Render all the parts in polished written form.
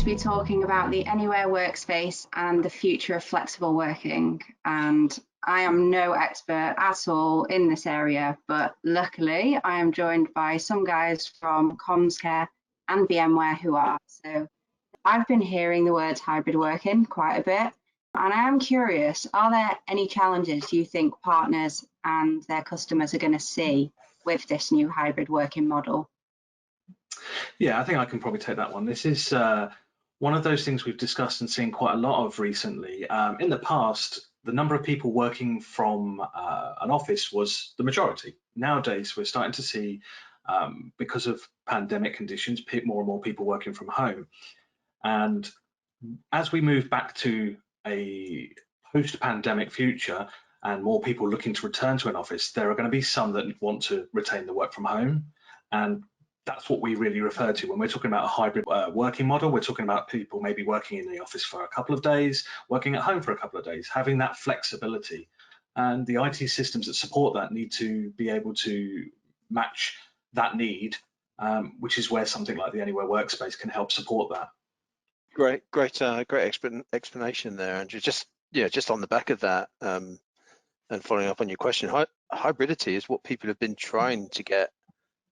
be talking about the Anywhere workspace and the future of flexible working. And I am no expert at all in this area, but luckily I am joined by some guys from Comscare and VMware who are. So I've been hearing the words hybrid working quite a bit, and I am curious, are there any challenges you think partners and their customers are going to see with this new hybrid working model? Yeah, I think I can probably take that one. This is one of those things we've discussed and seen quite a lot of recently. In the past, the number of people working from an office was the majority. Nowadays, we're starting to see, because of pandemic conditions, more and more people working from home. And as we move back to a post-pandemic future and more people looking to return to an office, there are going to be some that want to retain the work from home. And that's what we really refer to when we're talking about a hybrid working model. We're talking about people maybe working in the office for a couple of days, working at home for a couple of days, having that flexibility. And the IT systems that support that need to be able to match that need, which is where something like the Anywhere workspace can help support that. Great explanation there, Andrew. Just on the back of that, and following up on your question, hybridity is what people have been trying to get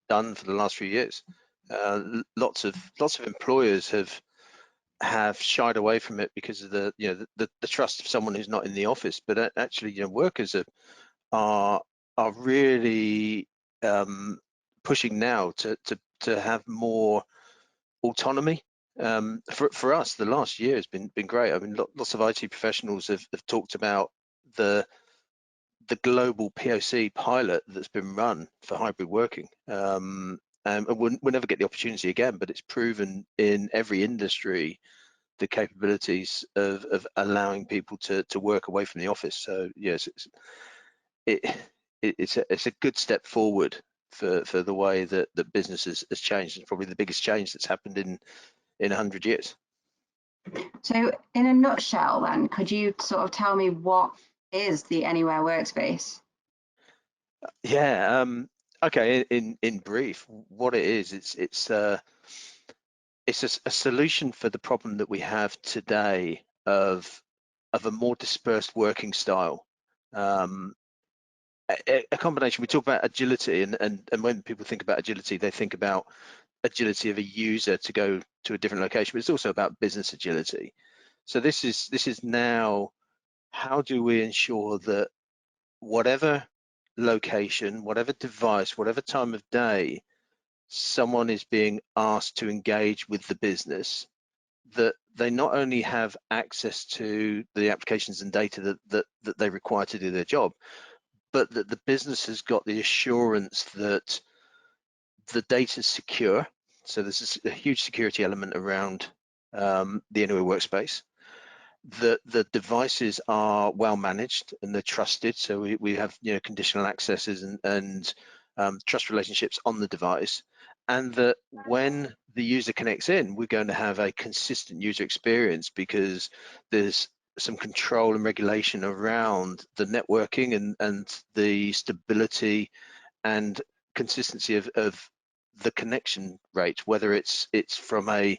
done for the last few years. Lots of employers have shied away from it because of the trust of someone who's not in the office. But actually, workers are really pushing now to have more autonomy. For us, the last year has been great. I mean, lots of IT professionals have talked about the global POC pilot that's been run for hybrid working. And we'll never get the opportunity again, but it's proven in every industry the capabilities of allowing people to work away from the office. So yes, it's a good step forward for the way that business has changed. It's probably the biggest change that's happened in 100 years. So in a nutshell then, could you sort of tell me what is the Anywhere workspace? Yeah, okay, in brief, what it is, it's a solution for the problem that we have today of a more dispersed working style. A combination, we talk about agility, and when people think about agility, they think about agility of a user to go to a different location, but it's also about business agility. So this is now, how do we ensure that whatever location, whatever device, whatever time of day someone is being asked to engage with the business, that they not only have access to the applications and data that they require to do their job, but that the business has got the assurance that the data is secure. So there's a huge security element around the Anywhere workspace. The devices are well managed and they're trusted. So we have conditional accesses and trust relationships on the device. And that when the user connects in, we're going to have a consistent user experience because there's some control and regulation around the networking and the stability and consistency of the connection rate, whether it's from a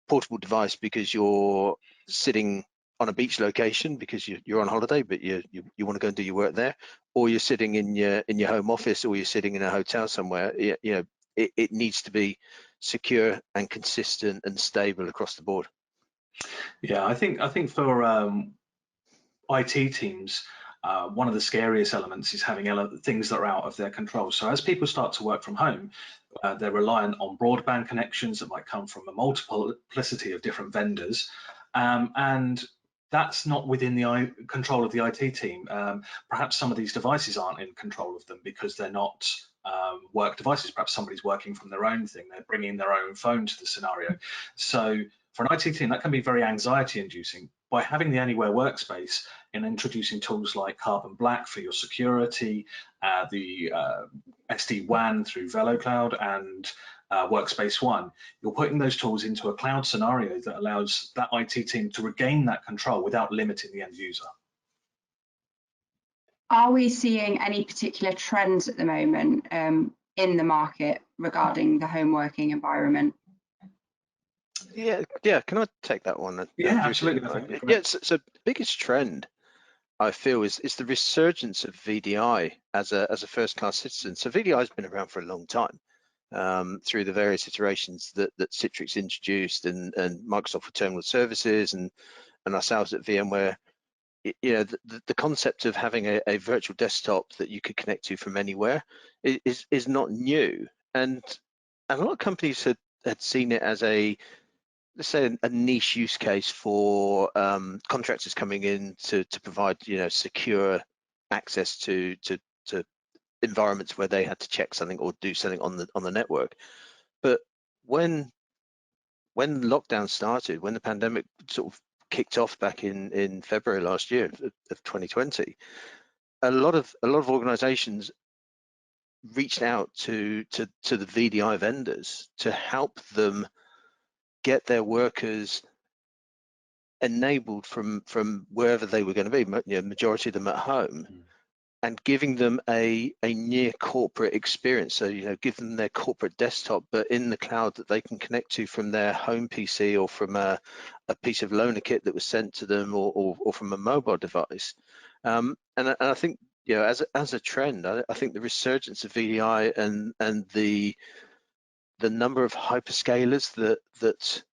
portable device because you're sitting on a beach location because you're on holiday, but you want to go and do your work there, or you're sitting in your home office, or you're sitting in a hotel somewhere. It needs to be secure and consistent and stable across the board. Yeah, I think for IT teams, one of the scariest elements is having things that are out of their control. So as people start to work from home, they're reliant on broadband connections that might come from a multiplicity of different vendors, and that's not within the control of the IT team. Perhaps some of these devices aren't in control of them because they're not work devices. Perhaps somebody's working from their own thing. They're bringing their own phone to the scenario. So for an IT team, that can be very anxiety inducing. By having the Anywhere workspace and introducing tools like Carbon Black for your security, the SD-WAN through VeloCloud and Workspace ONE, you're putting those tools into a cloud scenario that allows that IT team to regain that control without limiting the end user. Are we seeing any particular trends at the moment in the market regarding the home working environment? Yeah, Yeah, can I take that one? Yeah, Bruce? absolutely. I think it'd be Yeah, great. so the biggest trend I feel is the resurgence of VDI as a first-class citizen. So VDI has been around for a long time, through the various iterations that Citrix introduced, and Microsoft for Terminal Services, and ourselves at VMware. You know, the concept of having a virtual desktop that you could connect to from anywhere is not new, and a lot of companies had seen it as let's say a niche use case for contractors coming in to provide, you know, secure access to environments where they had to check something or do something on the network. But when lockdown started, when the pandemic sort of kicked off back in February last year of 2020, a lot of organizations reached out to the VDI vendors to help them get their workers enabled from wherever they were going to be, you know, majority of them at home, and giving them a near corporate experience. So, you know, give them their corporate desktop, but in the cloud, that they can connect to from their home PC, or from a piece of loaner kit that was sent to them, or from a mobile device. And I think, you know, as a trend, I think the resurgence of VDI and the number of hyperscalers that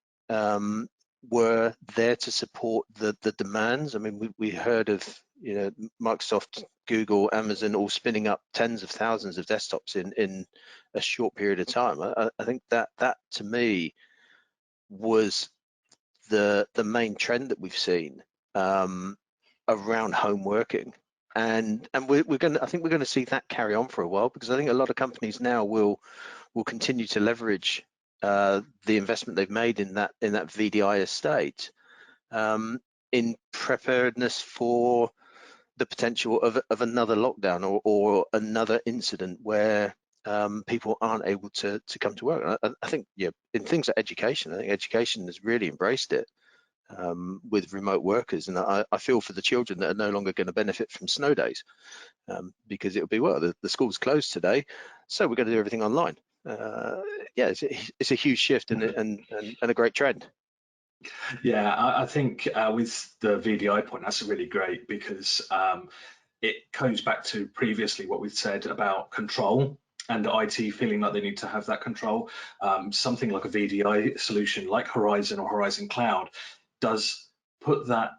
were there to support the demands. I mean, we heard of, you know, Microsoft, Google, Amazon all spinning up tens of thousands of desktops in a short period of time. I think that to me was the main trend that we've seen around home working. And we're going to, I think we're going to see that carry on for a while, because I think a lot of companies now will continue to leverage the investment they've made in that VDI estate, in preparedness for the potential of another lockdown or another incident where people aren't able to come to work. I think, yeah, in things like education, I think education has really embraced it, with remote workers, and I feel for the children that are no longer going to benefit from snow days, because it'll be, well, the school's closed today, so we're going to do everything online. Yeah, it's a huge shift and a great trend. Yeah, I think with the VDI point, that's really great, because it goes back to previously what we've said about control and IT feeling like they need to have that control. Something like a VDI solution like Horizon or Horizon Cloud does put that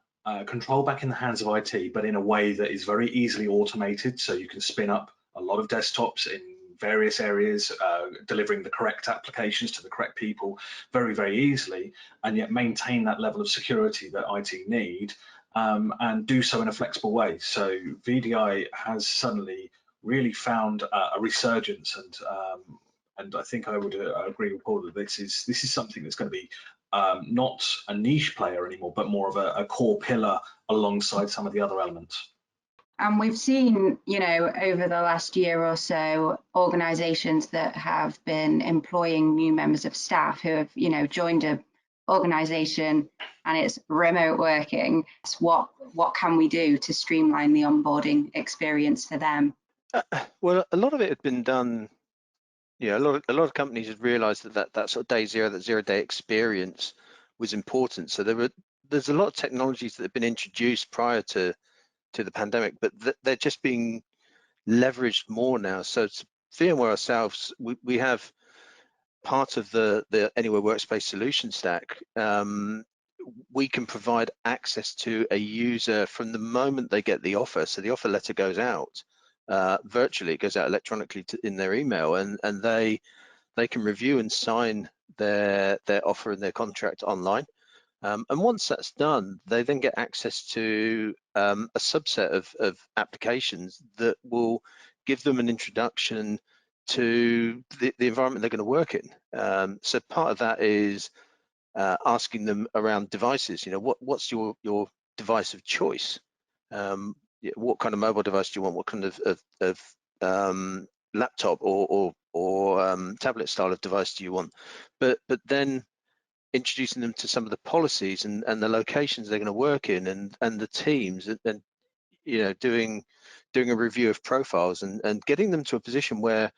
control back in the hands of IT, but in a way that is very easily automated. So you can spin up a lot of desktops in various areas, delivering the correct applications to the correct people very, very easily, and yet maintain that level of security that IT need, and do so in a flexible way. So VDI has suddenly really found a resurgence, and I think I would agree with Paul that this is something that's going to be not a niche player anymore, but more of a core pillar alongside some of the other elements. And we've seen, you know, over the last year or so, organisations that have been employing new members of staff who have, you know, joined a organisation and it's remote working. What can we do to streamline the onboarding experience for them? Well, a lot of it had been done. Yeah, a lot of companies had realised that sort of day zero, that 0-day experience was important. So there's a lot of technologies that have been introduced prior to the pandemic, but they're just being leveraged more now. So it's VMware ourselves, we have part of the Anywhere Workspace solution stack. We can provide access to a user from the moment they get the offer. So the offer letter goes out virtually, it goes out electronically in their email, and they can review and sign their offer and their contract online. And once that's done, they then get access to a subset of applications that will give them an introduction to the environment they're going to work in. So part of that is asking them around devices. You know, what's your device of choice? What kind of mobile device do you want? What kind of laptop or tablet style of device do you want? But then introducing them to some of the policies and the locations they're going to work in, and the teams, and you know, doing a review of profiles, and getting them to a position where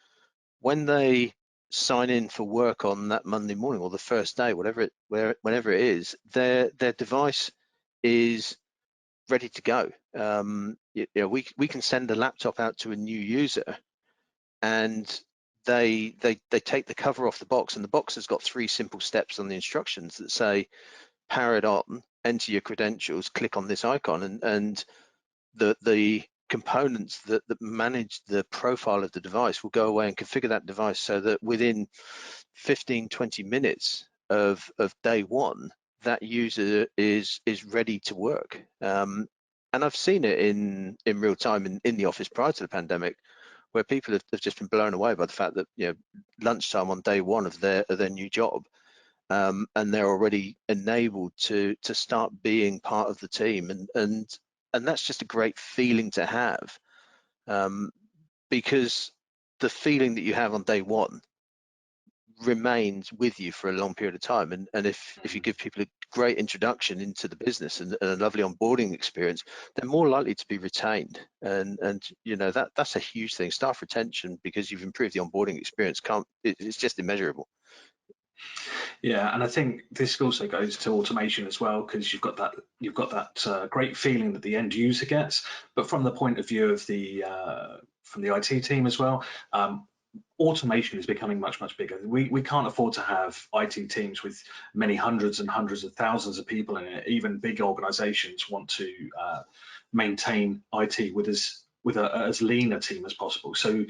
when they sign in for work on that Monday morning or the first day, whenever it is, their device is ready to go. We can send a laptop out to a new user, and they take the cover off the box, and the box has got 3 simple steps on the instructions that say power it on, enter your credentials, click on this icon, and the components that manage the profile of the device will go away and configure that device so that within 15-20 minutes of day one, that user is ready to work. And I've seen it in real time in the office prior to the pandemic, where people have just been blown away by the fact that, you know, lunchtime on day one of their new job, and they're already enabled to start being part of the team, and that's just a great feeling to have, because the feeling that you have on day one remains with you for a long period of time, and if you give people a great introduction into the business and a lovely onboarding experience, they're more likely to be retained, and you know, that's a huge thing. Staff retention, because you've improved the onboarding experience, it's just immeasurable. Yeah, and I think this also goes to automation as well, because you've got that great feeling that the end user gets, but from the point of view of the from the IT team as well, automation is becoming much bigger. We can't afford to have IT teams with many hundreds and hundreds of thousands of people in it. Even big organizations want to maintain IT with as lean a team as possible. So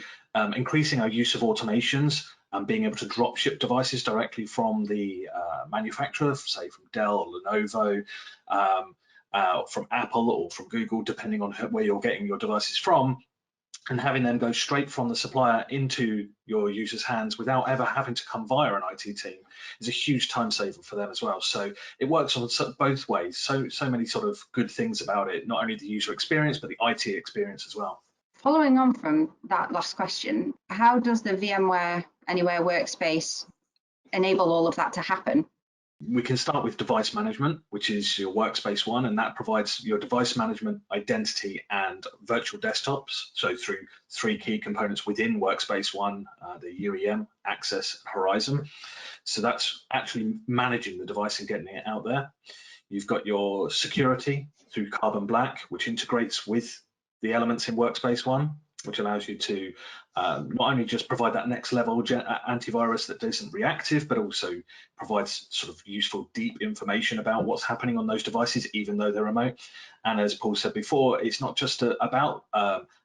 increasing our use of automations and being able to drop ship devices directly from the manufacturer, say from Dell or Lenovo, from Apple or from Google, depending on where you're getting your devices from, and having them go straight from the supplier into your user's hands without ever having to come via an IT team is a huge time saver for them as well. So it works on both ways. So many sort of good things about it, not only the user experience, but the IT experience as well. Following on from that last question, how does the VMware Anywhere Workspace enable all of that to happen? We can start with device management, which is your Workspace ONE, and that provides your device management, identity, and virtual desktops. So through 3 key components within Workspace ONE, the UEM, Access, and Horizon. So that's actually managing the device and getting it out there. You've got your security through Carbon Black, which integrates with the elements in Workspace ONE, which allows you to not only just provide that next level antivirus that isn't reactive, but also provides sort of useful, deep information about what's happening on those devices, even though they're remote. And as Paul said before, it's not just about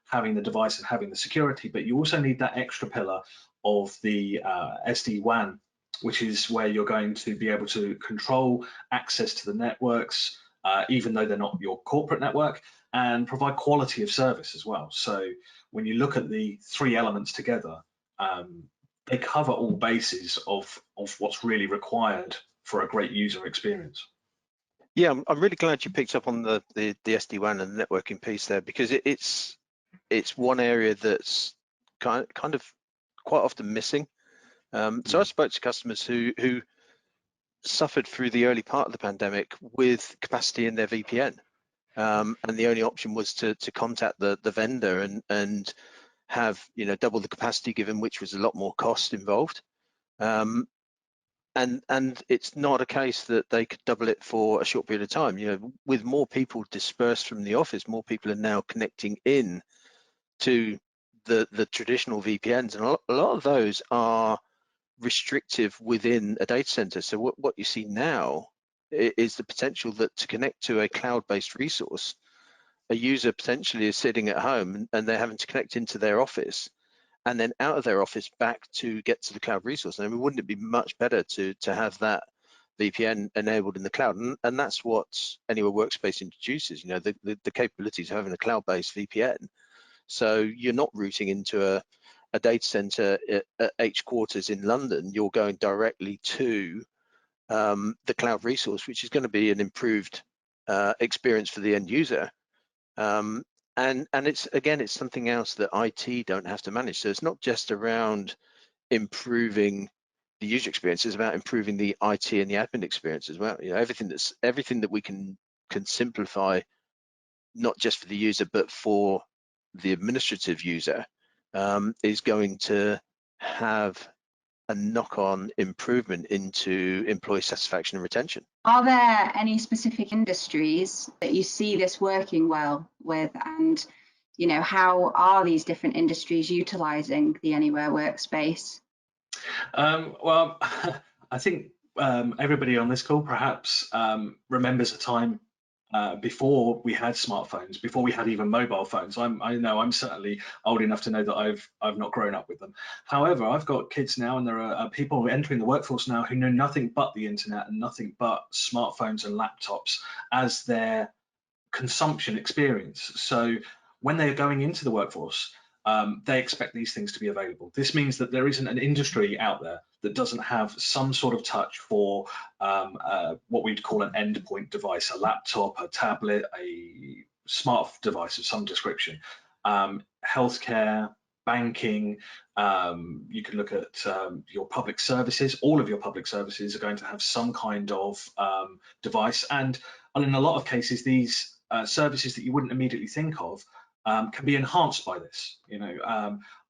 having the device and having the security, but you also need that extra pillar of the SD-WAN, which is where you're going to be able to control access to the networks, even though they're not your corporate network, and provide quality of service as well. So when you look at the 3 elements together, they cover all bases of what's really required for a great user experience. Yeah, I'm really glad you picked up on the SD-WAN and the networking piece there, because it's one area that's kind of quite often missing. So I spoke to customers who suffered through the early part of the pandemic with capacity in their VPN, and the only option was to contact the vendor and have, you know, double the capacity given, which was a lot more cost involved. And it's not a case that they could double it for a short period of time. You know, with more people dispersed from the office, more people are now connecting in to the traditional VPNs, and a lot of those are restrictive within a data center. So what you see now is the potential that to connect to a cloud-based resource, a user potentially is sitting at home and they're having to connect into their office, and then out of their office back to get to the cloud resource. I mean, wouldn't it be much better to have that VPN enabled in the cloud? And that's what Anywhere Workspace introduces, you know, the capabilities of having a cloud-based VPN. So you're not routing into a data center at H quarters in London. You're going directly to the cloud resource, which is going to be an improved experience for the end user. And it's something else that IT don't have to manage. So it's not just around improving the user experience, it's about improving the IT and the admin experience as well. You know, everything that we can simplify, not just for the user but for the administrative user, is going to have knock-on improvement into employee satisfaction and retention. Are there any specific industries that you see this working well with, and how are these different industries utilizing the Anywhere Workspace? Well, I think everybody on this call perhaps remembers a time before we had smartphones, before we had even mobile phones. I know I'm certainly old enough to know that I've not grown up with them. However, I've got kids now, and there are people entering the workforce now who know nothing but the internet and nothing but smartphones and laptops as their consumption experience. So when they're going into the workforce, they expect these things to be available. This means that there isn't an industry out there that doesn't have some sort of touch for what we'd call an endpoint device, a laptop, a tablet, a smart device of some description. Healthcare, banking, you can look at your public services. All of your public services are going to have some kind of device, and in a lot of cases, these services that you wouldn't immediately think of can be enhanced by this.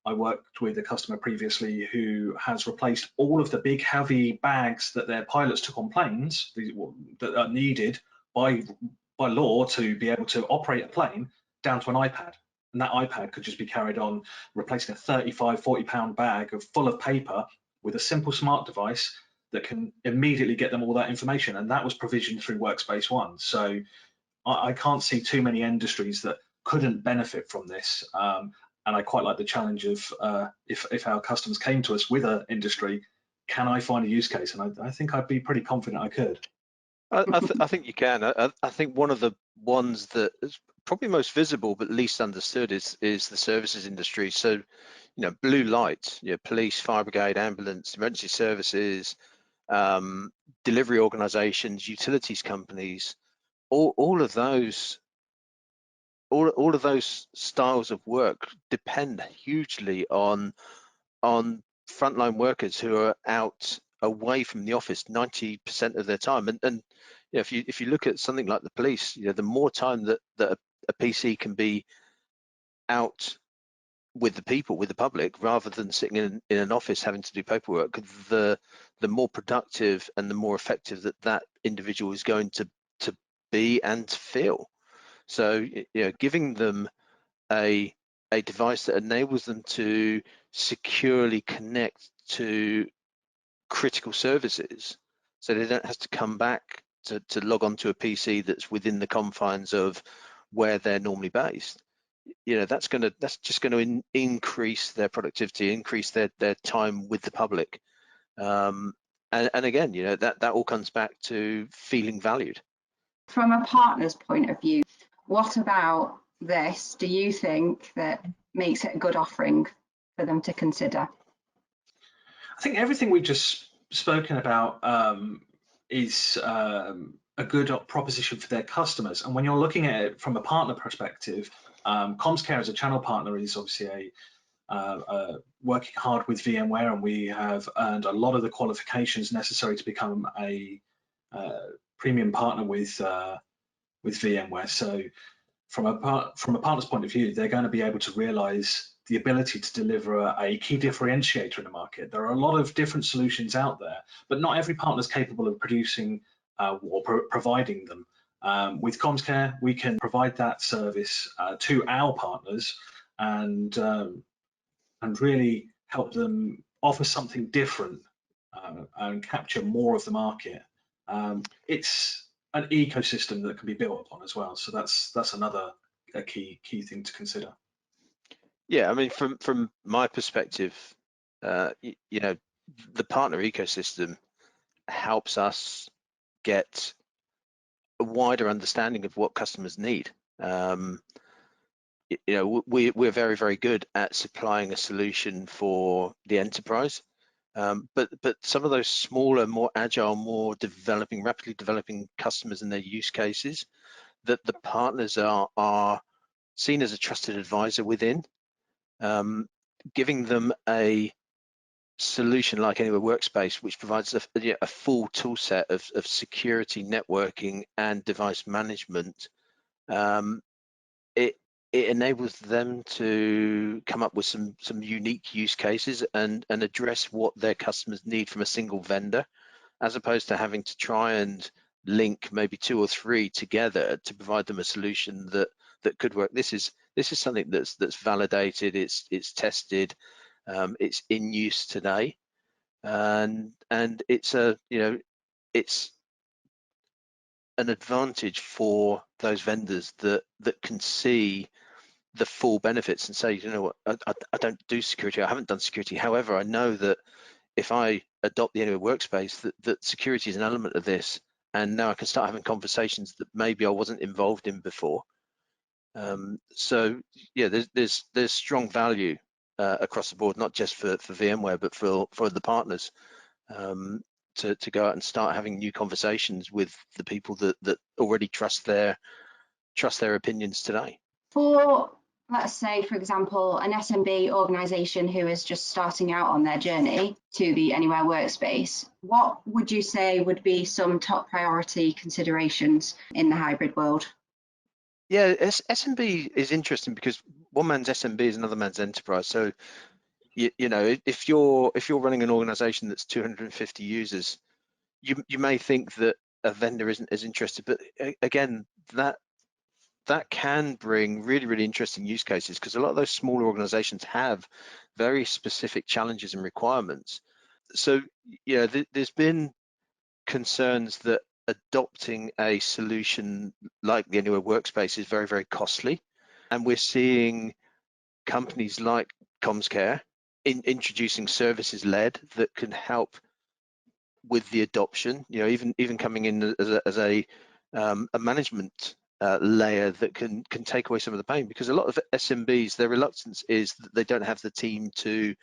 I worked with a customer previously who has replaced all of the big heavy bags that their pilots took on planes that are needed by law to be able to operate a plane down to an iPad. And that iPad could just be carried on, replacing a 35, 40-pound bag full of paper with a simple smart device that can immediately get them all that information. And that was provisioned through Workspace ONE. So I can't see too many industries that couldn't benefit from this. And I quite like the challenge of if our customers came to us with an industry, can I find a use case? And I think I'd be pretty confident I could. I think you can. I think one of the ones that is probably most visible but least understood is the services industry. So, blue light, police, fire brigade, ambulance, emergency services, delivery organizations, utilities companies, all of those styles of work depend hugely on frontline workers who are out away from the office 90% of their time. And if you look at something like the police, the more time that a PC can be out with the people, with the public, rather than sitting in an office having to do paperwork, the more productive and the more effective that individual is going to be and feel. So, giving them a device that enables them to securely connect to critical services, so they don't have to come back to log on to a PC that's within the confines of where they're normally based. That's just going to increase their productivity, increase their time with the public. And again, that all comes back to feeling valued. From a partner's point of view, what about this do you think that makes it a good offering for them to consider? I think everything we've just spoken about is a good proposition for their customers. And when you're looking at it from a partner perspective, CommsCare as a channel partner is obviously working hard with VMware, and we have earned a lot of the qualifications necessary to become a premium partner with VMware. So from a partner's point of view, they're going to be able to realize the ability to deliver a key differentiator in the market. There are a lot of different solutions out there, but not every partner is capable of producing or providing them. With CommsCare, we can provide that service to our partners and really help them offer something different and capture more of the market. It's an ecosystem that can be built upon as well. So that's another key thing to consider. Yeah, I mean, from my perspective, the partner ecosystem helps us get a wider understanding of what customers need. We're very, very good at supplying a solution for the enterprise. But some of those smaller, more agile, more rapidly developing customers and their use cases, that the partners are seen as a trusted advisor within, giving them a solution like Anywhere Workspace, which provides a full tool set of security, networking, and device management. it enables them to come up with some unique use cases and address what their customers need from a single vendor, as opposed to having to try and link maybe 2 or 3 together to provide them a solution that could work. This is something that's validated, it's tested, it's in use today, and it's it's an advantage for those vendors that can see the full benefits and say, you know what, I don't do security, I haven't done security. However, I know that if I adopt the Anywhere Workspace, that security is an element of this, and now I can start having conversations that maybe I wasn't involved in before. So yeah, there's strong value across the board, not just for VMware, but for the partners, to go out and start having new conversations with the people that already trust their opinions today. For, let's say, for example, an SMB organization who is just starting out on their journey to the Anywhere Workspace, what would you say would be some top priority considerations in the hybrid world? Yeah, SMB is interesting because one man's SMB is another man's enterprise. So, you know, if you're running an organization that's 250 users, you may think that a vendor isn't as interested, but again, that can bring really interesting use cases, because a lot of those smaller organizations have very specific challenges and requirements. So, you know, there's been concerns that adopting a solution like the Anywhere Workspace is very costly, and we're seeing companies like CommsCare introducing services led that can help with the adoption. You know, even coming in as a management layer that can take away some of the pain, because a lot of SMBs, their reluctance is that they don't have the team to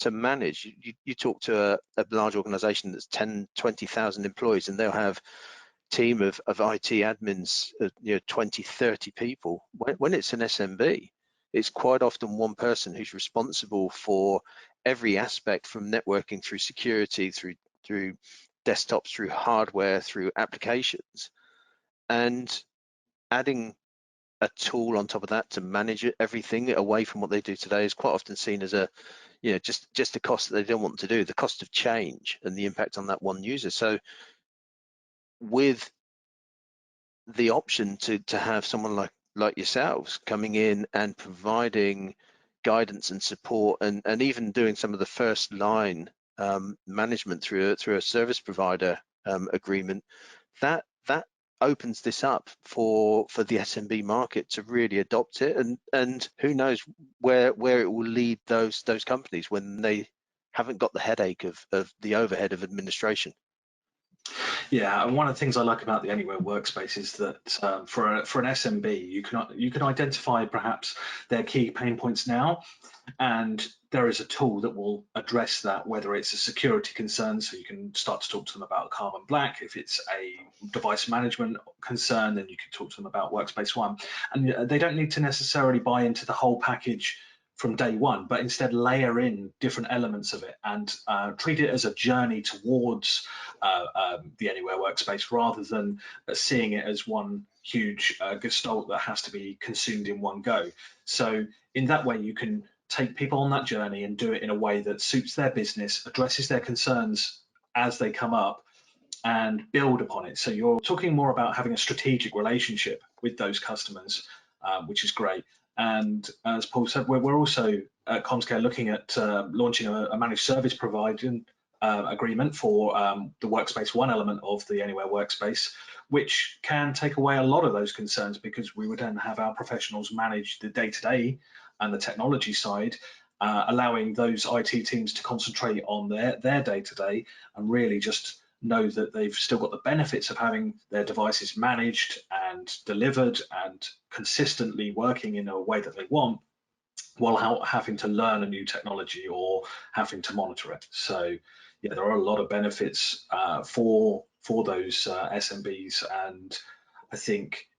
manage. You talk to a large organization that's 10-20,000 employees, and they'll have a team of IT admins, 20-30 people. When it's an SMB, it's quite often one person who's responsible for every aspect, from networking through security, through desktops, through hardware, through applications. And adding a tool on top of that to manage everything away from what they do today is quite often seen as just a cost that they don't want to do, the cost of change and the impact on that one user. So with the option to have someone like yourselves coming in and providing guidance and support, and even doing some of the first line management through a service provider agreement, that opens this up for the SMB market to really adopt it, and who knows where it will lead those companies when they haven't got the headache of the overhead of administration. Yeah, and one of the things I like about the Anywhere Workspace is that for an SMB, you can identify perhaps their key pain points now, and there is a tool that will address that, whether it's a security concern, so you can start to talk to them about Carbon Black. If it's a device management concern, then you can talk to them about Workspace ONE. And they don't need to necessarily buy into the whole package from day one, but instead layer in different elements of it and treat it as a journey towards the Anywhere Workspace, rather than seeing it as one huge gestalt that has to be consumed in one go. So in that way, you can take people on that journey and do it in a way that suits their business, addresses their concerns as they come up, and build upon it. So you're talking more about having a strategic relationship with those customers, which is great. And as Paul said, we're also at CommsCare looking at launching a managed service provider agreement for the Workspace ONE element of the Anywhere Workspace, which can take away a lot of those concerns, because we would then have our professionals manage the day-to-day and the technology side, allowing those IT teams to concentrate on their day-to-day and really just know that they've still got the benefits of having their devices managed and delivered and consistently working in a way that they want, while having to learn a new technology or having to monitor it. So yeah, there are a lot of benefits for those SMBs, and I think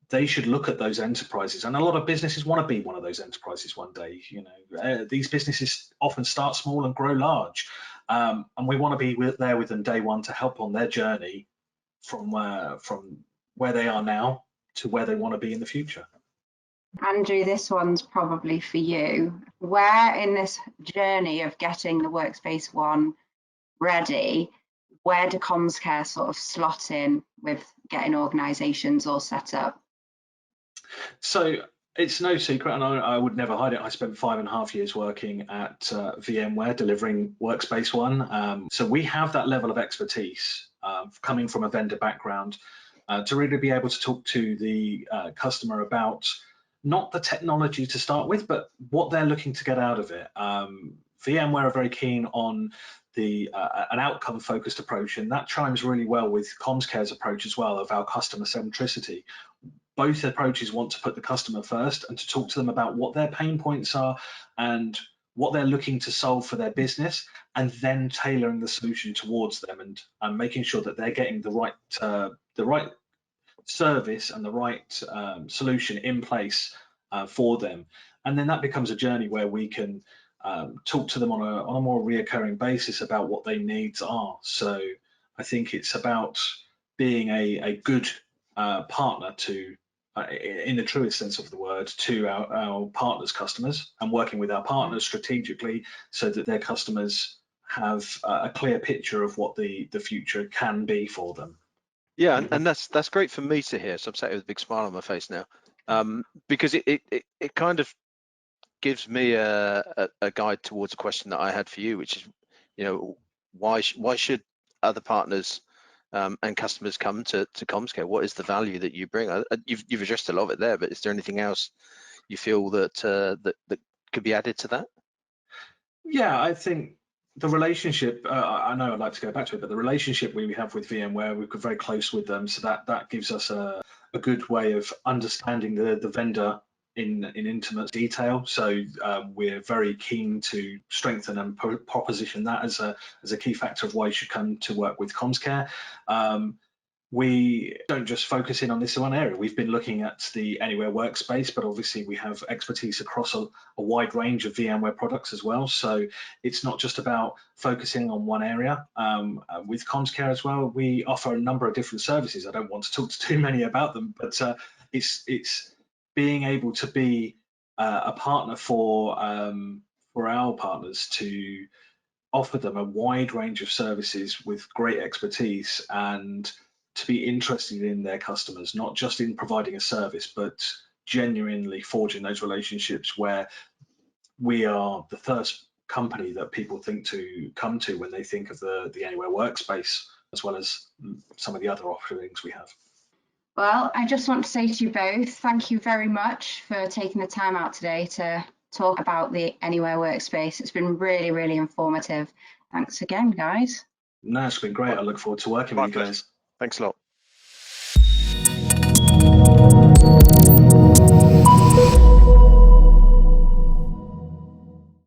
they should look at those enterprises, and a lot of businesses want to be one of those enterprises one day. You know, these businesses often start small and grow large, and we want to be there with them day one to help on their journey from where they are now to where they want to be in the future. Andrew, this one's probably for you. Where in this journey of getting the Workspace ONE ready, where do CommsCare sort of slot in with getting organisations all set up? So it's no secret, and I would never hide it. I spent 5.5 years working at VMware delivering Workspace ONE. So we have that level of expertise coming from a vendor background to really be able to talk to the customer about not the technology to start with, but what they're looking to get out of it. VMware are very keen on an outcome-focused approach, and that chimes really well with CommsCare's approach as well of our customer centricity. Both approaches want to put the customer first and to talk to them about what their pain points are and what they're looking to solve for their business, and then tailoring the solution towards them and making sure that they're getting the right service and the right solution in place for them. And then that becomes a journey where we can talk to them on a more reoccurring basis about what their needs are. So I think it's about being a good partner to, in the truest sense of the word, to our partners' customers, and working with our partners strategically so that their customers have a clear picture of what the future can be for them. Yeah, and that's great for me to hear. So I'm sat here with a big smile on my face now, because it kind of gives me a guide towards a question that I had for you, which is, you know, why should other partners and customers come to CommsCare? What is the value that you bring? You've addressed a lot of it there, but is there anything else you feel that that could be added to that? Yeah, I think the relationship, I know I'd like to go back to it, but the relationship we have with VMware, we've got very close with them, so that gives us a good way of understanding the vendor in intimate detail. So we're very keen to strengthen and proposition that as a key factor of why you should come to work with CommsCare. We don't just focus in on this one area. We've been looking at the Anywhere Workspace, but obviously we have expertise across a wide range of VMware products as well. So it's not just about focusing on one area. With CommsCare as well, we offer a number of different services. I don't want to talk to too many about them, but it's being able to be a partner for our partners, to offer them a wide range of services with great expertise, and to be interested in their customers, not just in providing a service, but genuinely forging those relationships where we are the first company that people think to come to when they think of the Anywhere Workspace, as well as some of the other offerings we have. Well, I just want to say to you both, thank you very much for taking the time out today to talk about the Anywhere Workspace. It's been really, really informative. Thanks again, guys. No, it's been great. I look forward to working with you guys. Thanks a lot.